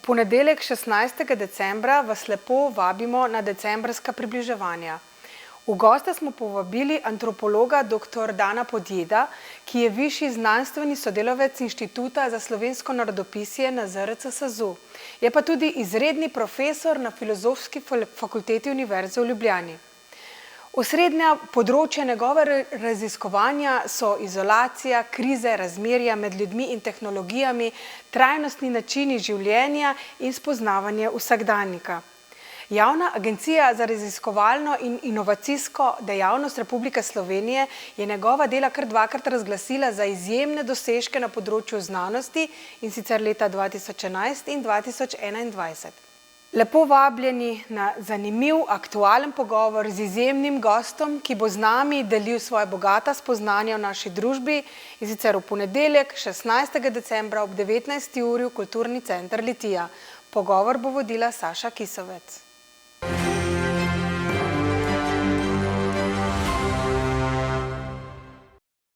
ponedeljek 16. decembra vas lepo vabimo na decembrska približevanja. V goste smo povabili antropologa dr. Dana Podjeda, ki je višji znanstveni sodelavec Inštituta za slovensko narodopisje na ZRC SAZU. Je pa tudi izredni profesor na Filozofski fakulteti Univerze v Ljubljani. Osrednja področja njegove raziskovanja so izolacija, krize, razmerja med ljudmi in tehnologijami, trajnostni načini življenja in spoznavanje vsakdanjika. Javna agencija za raziskovalno in inovacijsko dejavnost Republike Slovenije je njegova dela kar dvakrat razglasila za izjemne dosežke na področju znanosti, in sicer leta 2011 in 2021. Lepo vabljeni na zanimiv, aktualen pogovor z izjemnim gostom, ki bo z nami delil svoje bogata spoznanja v naši družbi, in sicer v ponedeljek 16. decembra ob 19. uri v Kulturni center Litija. Pogovor bo vodila Saša Kisovec.